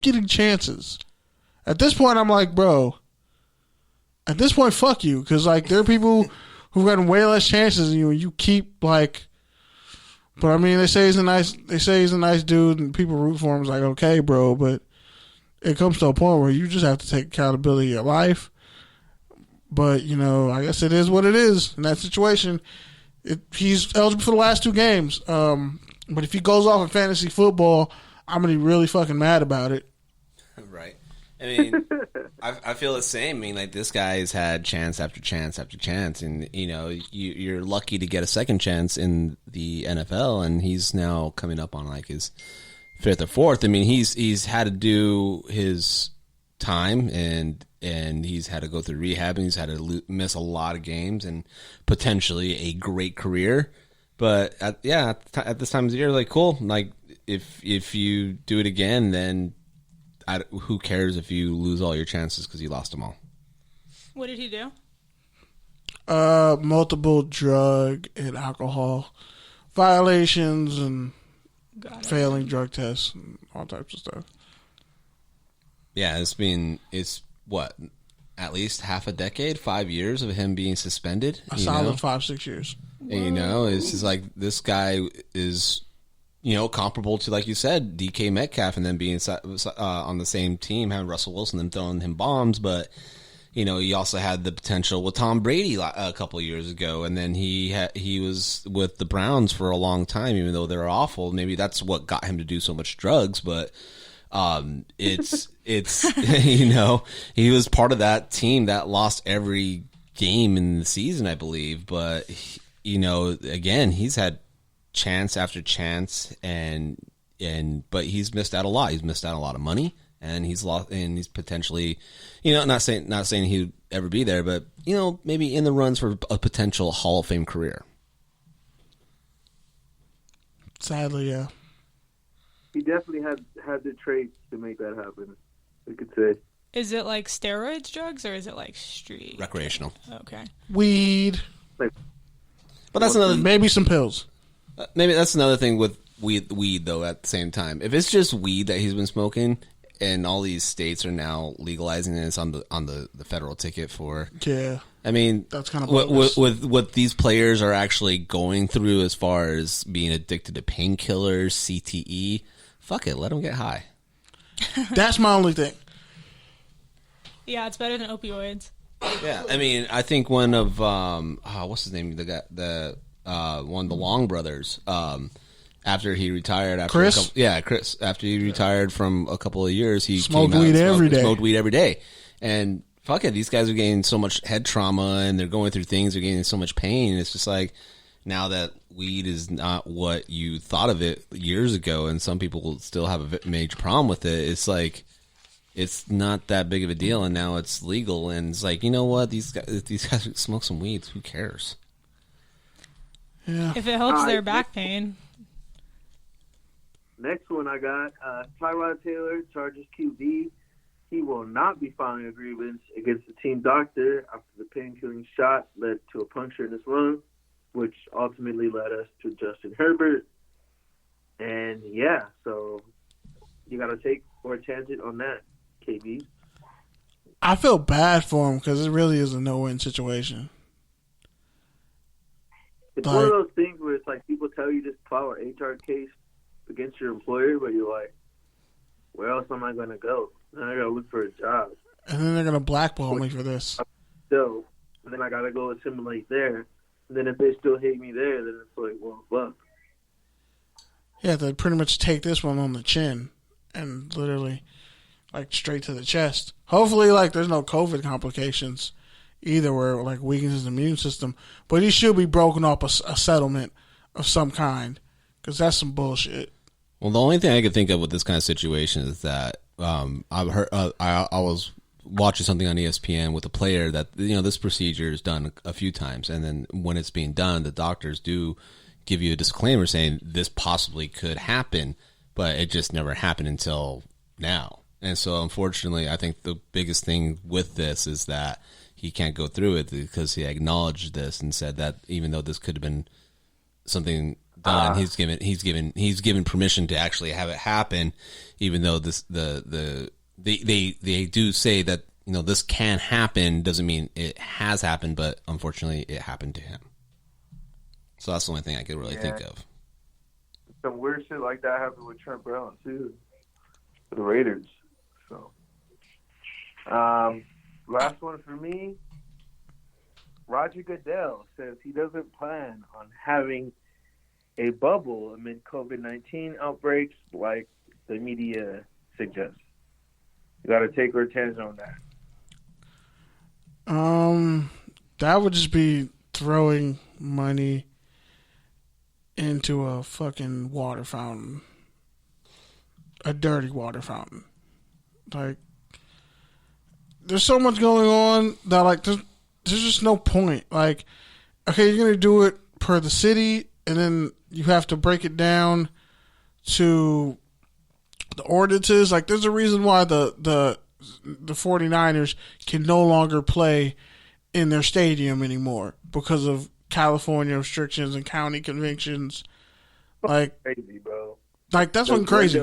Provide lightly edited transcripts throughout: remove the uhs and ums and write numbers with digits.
getting chances. At this point, I'm like, bro. At this point, fuck you, because like there are people who've gotten way less chances than you, and you keep like. But I mean, they say he's a nice dude, and people root for him. It's like, okay, bro, but it comes to a point where you just have to take accountability of your life. But you know, I guess it is what it is in that situation. He's eligible for the last 2 games. But if he goes off in fantasy football, I'm gonna be really fucking mad about it. Right. I mean, I feel the same. I mean, like, this guy's had chance after chance after chance, and you know, you're lucky to get a second chance in the NFL, and he's now coming up on like his 5th or 4th. I mean, he's had to do his time, and he's had to go through rehab, and he's had to miss a lot of games, and potentially a great career. But at this time of the year, like, cool. Like, if you do it again, then who cares if you lose all your chances because you lost them all? What did he do? Multiple drug and alcohol violations and failing drug tests and all types of stuff. Yeah, it's what, at least half a decade, 5 years of him being suspended. A solid 5-6 years. And, you know, it's just like this guy is, you know, comparable to, like you said, DK Metcalf, and then being on the same team, having Russell Wilson, them throwing him bombs. But, you know, he also had the potential with Tom Brady a couple of years ago, and then he was with the Browns for a long time, even though they're awful. Maybe that's what got him to do so much drugs, but it's you know, he was part of that team that lost every game in the season, I believe. But you know, again, he's had chance after chance, but he's missed out a lot. He's missed out a lot of money, and he's lost, and he's potentially, you know, not saying he'd ever be there, but you know, maybe in the runs for a potential Hall of Fame career. Sadly, yeah. He definitely had the traits to make that happen, we could say. Is it like steroids, drugs, or is it like street? Recreational. Okay. Weed. But that's another. Maybe some pills. Maybe that's another thing with weed, though, at the same time. If it's just weed that he's been smoking, and all these states are now legalizing it, it's on the federal ticket for. Yeah. I mean, that's kind of with what these players are actually going through as far as being addicted to painkillers, CTE. Fuck it, let them get high. That's my only thing. Yeah, it's better than opioids. Yeah, I mean, I think one of what's his name? The guy, one of the Long brothers. After he retired, Chris. Chris. After he retired from a couple of years, he smoked weed every day. Smoked weed every day, and fuck it, these guys are getting so much head trauma, and they're going through things. They're getting so much pain. It's just like, now that weed is not what you thought of it years ago, and some people still have a major problem with it. It's like, it's not that big of a deal, and now it's legal, and it's like, you know what? These guys smoke some weed. Who cares? Yeah. If it helps their back pain. Next one I got, Tyrod Taylor, Chargers QB. He will not be filing a grievance against the team doctor after the painkilling shot led to a puncture in his lung, which ultimately led us to Justin Herbert. And yeah, so you got to take or tangent on that, KB. I feel bad for him because it really is a no-win situation. It's one of those things where it's like people tell you just file an HR case against your employer, but you're like, where else am I going to go? Then I got to look for a job. And then they're going to blackball me for this. So, and then I got to go assimilate there. And then if they still hate me there, then it's like, well, fuck. Yeah, they pretty much take this one on the chin and literally, like, straight to the chest. Hopefully, like, there's no COVID complications either where it, like, weakens his immune system. But he should be broken up a settlement of some kind because that's some bullshit. Well, the only thing I could think of with this kind of situation is that I've heard I was watching something on ESPN with a player that, you know, this procedure is done a few times, and then when it's being done, the doctors do give you a disclaimer saying this possibly could happen, but it just never happened until now. And so, unfortunately, I think the biggest thing with this is that he can't go through it because he acknowledged this and said that even though this could have been something done. He's given permission to actually have it happen, even though they do say that this can happen. Doesn't mean it has happened, but unfortunately, it happened to him. So that's the only thing I could really think of. Some weird shit like that happened with Trent Brown too, for the Raiders. So, last one for me. Roger Goodell says he doesn't plan on having a bubble amid COVID-19 outbreaks like the media suggests. You got to take our attention on that. That would just be throwing money into a fucking water fountain. A dirty water fountain. Like, there's so much going on that, like, there's just no point. Like, okay, you're going to do it per the city, and then you have to break it down to the ordinances. Like, there's a reason why the 49ers can no longer play in their stadium anymore because of California restrictions and county conventions. Like, crazy, bro. Like, that's one crazy.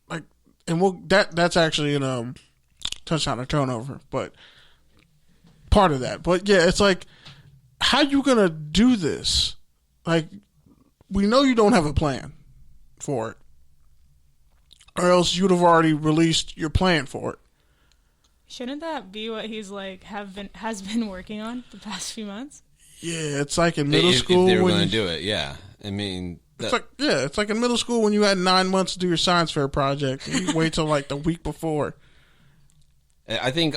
Like, and that's actually an touchdown or turnover, but part of that. But yeah, it's like, how you gonna do this? Like, we know you don't have a plan for it, or else you'd have already released your plan for it. Shouldn't that be what he's like has been working on the past few months? Yeah, it's like in middle school. If they were going to do it, yeah. I mean, it's like in middle school when you had 9 months to do your science fair project. And you wait till like the week before. I think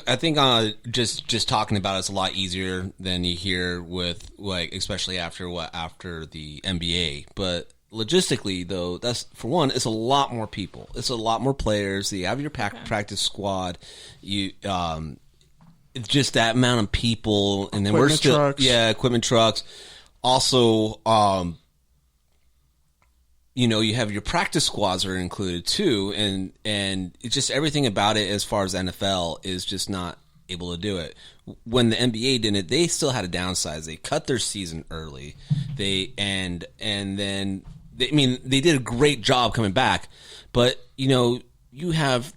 just talking about it's a lot easier than you hear with, like, especially after the NBA. But logistically, though, that's, for one, it's a lot more people. It's a lot more players. You have your practice squad. You it's just that amount of people, and then we're still trucks. Equipment trucks. Also, you have your practice squads are included too, and it's just everything about it as far as NFL is just not able to do it. When the NBA did it, they still had to downsize. They cut their season early. They did a great job coming back, but you have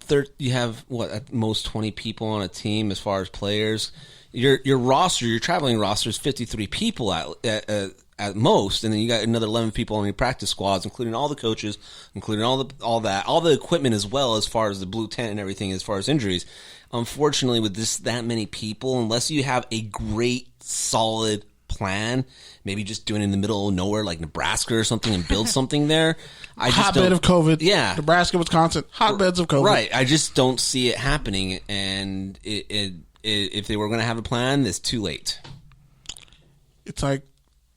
what, at most 20 people on a team as far as players. Your roster, your traveling roster is 53 people at most, and then you got another 11 people on your practice squads, including all the coaches, including all the equipment as well, as far as the blue tent and everything, as far as injuries. Unfortunately, with that many people, unless you have a great solid plan, maybe just doing it in the middle of nowhere like Nebraska or something and build something there. Hotbed of COVID. Yeah. Nebraska, Wisconsin, hotbeds of COVID. Right. I just don't see it happening, and if they were going to have a plan, it's too late. It's like,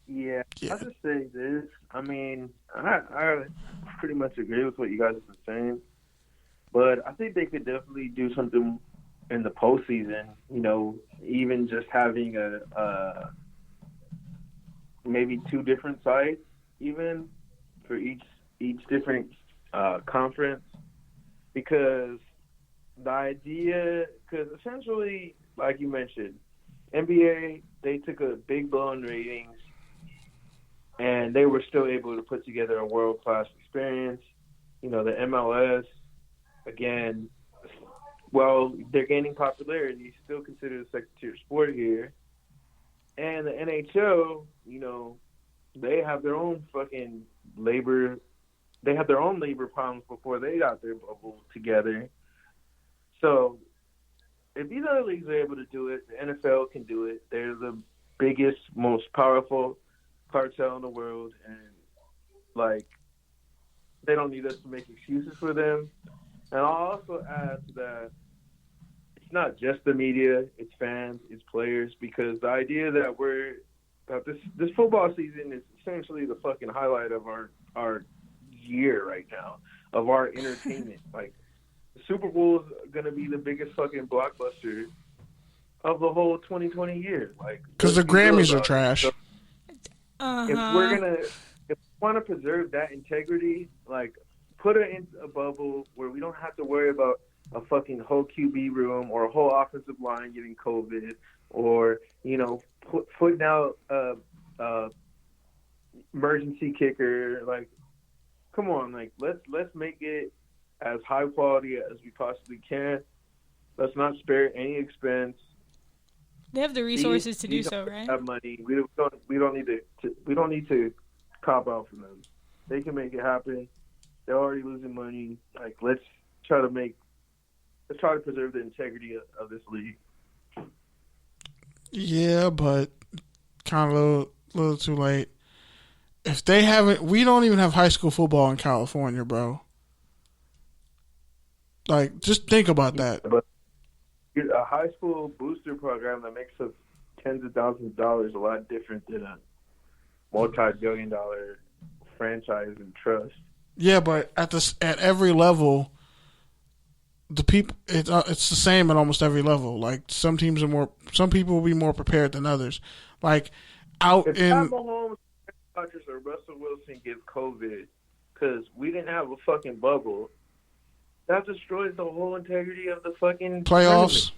yeah. I'll just say this. I mean, I pretty much agree with what you guys have been saying, but I think they could definitely do something in the postseason. Even just having a maybe 2 different sites, even for each different conference, because the idea, because essentially, like you mentioned, NBA, they took a big blow in ratings, and they were still able to put together a world-class experience. The MLS, again, well, they're gaining popularity, still considered a second-tier sport here. And the NHL, they have their own fucking labor. They have their own labor problems before they got their bubble together. So if these other leagues are able to do it, the NFL can do it. They're the biggest, most powerful cartel in the world, and like, they don't need us to make excuses for them. And I'll also add that it's not just the media, it's fans, it's players, because the idea that this football season is essentially the fucking highlight of our year right now, of our entertainment. Like, the Super Bowl is going to be the biggest fucking blockbuster of the whole 2020 year. Like, because the Grammys are trash. So, if we want to preserve that integrity, like, put it in a bubble where we don't have to worry about a fucking whole QB room or a whole offensive line getting COVID, or putting out emergency kicker. Like, come on, like let's make it as high quality as we possibly can. Let's not spare any expense. They have the resources to do so, right? Have money. We don't need to cop out from them. They can make it happen. They're already losing money. Like, let's try to preserve the integrity of this league. Yeah, but kind of a little too late. If they haven't, we don't even have high school football in California, bro. Like, just think about that. But a high school booster program that makes us tens of thousands of dollars a lot different than a multi-billion-dollar franchise and trust. Yeah, but at every level, the people it's the same at almost every level. Like some people will be more prepared than others. Like out if in Mahomes, Rodgers, or Russell Wilson gets COVID because we didn't have a fucking bubble, that destroys the whole integrity of the fucking playoffs.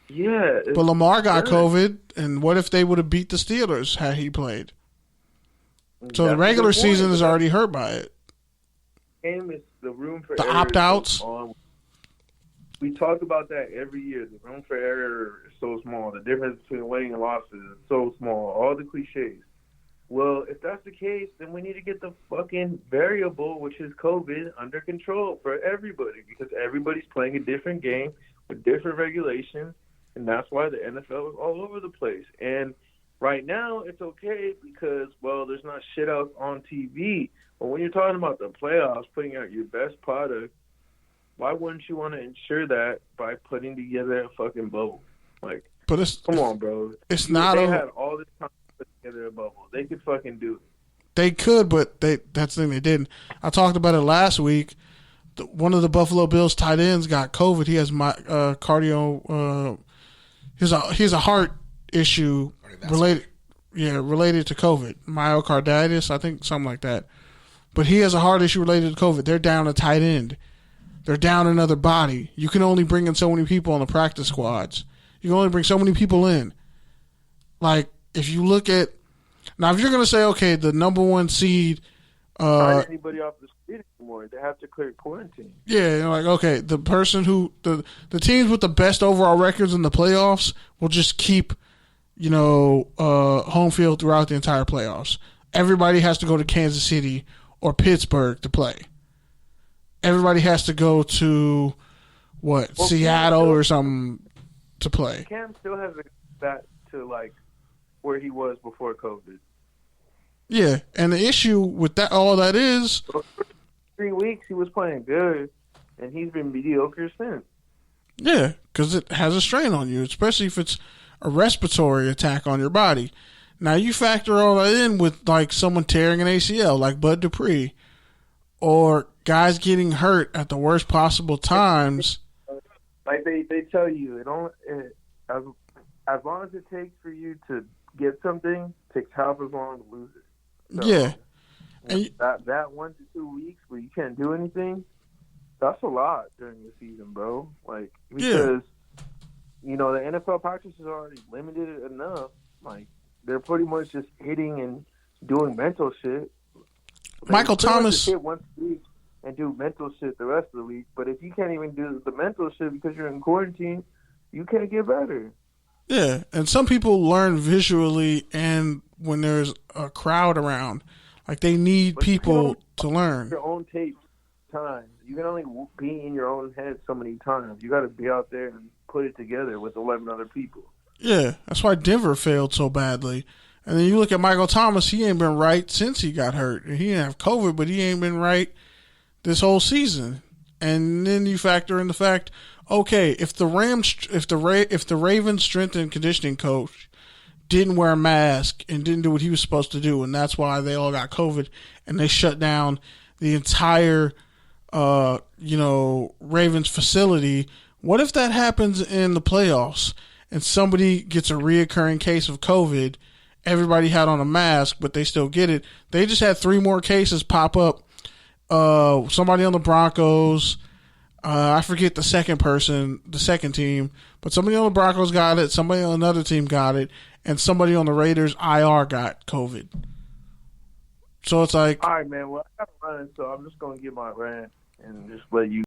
Yeah, but Lamar got COVID, and what if they would have beat the Steelers had he played? So the regular season is already hurt by it. Game is the room for the error opt-outs. We talk about that every year. The room for error is so small. The difference between winning and losses is so small. All the cliches. Well, if that's the case, then we need to get the fucking variable, which is COVID, under control for everybody because everybody's playing a different game with different regulations, and that's why the NFL is all over the place. And right now, it's okay because, well, there's not shit else on TV. But when you're talking about the playoffs, putting out your best product, why wouldn't you want to ensure that by putting together a fucking bubble? Like, but come on, bro. It's not. They had all this time to put together a bubble. They could fucking do it. They could, but that's the thing they didn't. I talked about it last week. One of the Buffalo Bills tight ends got COVID. He has cardio. He's a heart issue related to COVID, myocarditis, I think, something like that. But he has a heart issue related to COVID. They're down a tight end. They're down another body. You can only bring in so many people on the practice squads. You can only bring so many people in. Like, if you look at now, if you're going to say, okay, the number one seed, not anybody off the street anymore. They have to clear quarantine. Yeah, you're like, okay, the person who the teams with the best overall records in the playoffs will just keep, home field throughout the entire playoffs. Everybody has to go to Kansas City or Pittsburgh to play. Everybody has to go to Seattle or something to play. Cam still hasn't got to like where he was before COVID. Yeah, and the issue with all that is, for 3 weeks he was playing good, and he's been mediocre since. Yeah, because it has a strain on you, especially if it's a respiratory attack on your body. Now you factor all that in with like someone tearing an ACL, like Bud Dupree, or guys getting hurt at the worst possible times. Like they tell you, as long as it takes for you to get something, it takes half as long to lose it. So, yeah, and that 1 to 2 weeks where you can't do anything, that's a lot during the season, bro. Like because the NFL practice is already limited enough. Like they're pretty much just hitting and doing mental shit. Michael Thomas hit once a week and do mental shit the rest of the week. But if you can't even do the mental shit because you're in quarantine, you can't get better. Yeah, and some people learn visually and when there's a crowd around. Like, they need people to learn. Your own tape time. You can only be in your own head so many times. You got to be out there and put it together with 11 other people. Yeah, that's why Denver failed so badly. And then you look at Michael Thomas, he ain't been right since he got hurt. He didn't have COVID, but he ain't been right this whole season. And then you factor in the fact, okay, if the Ravens strength and conditioning coach didn't wear a mask and didn't do what he was supposed to do, and that's why they all got COVID and they shut down the entire Ravens facility, what if that happens in the playoffs and somebody gets a reoccurring case of COVID? Everybody had on a mask, but they still get it. They just had 3 more cases pop up. Somebody on the Broncos, I forget the second team, but somebody on the Broncos got it. Somebody on another team got it. and somebody on the Raiders IR got COVID. So it's like, all right, man. Well, I got to run, so I'm just gonna get my rant and just let you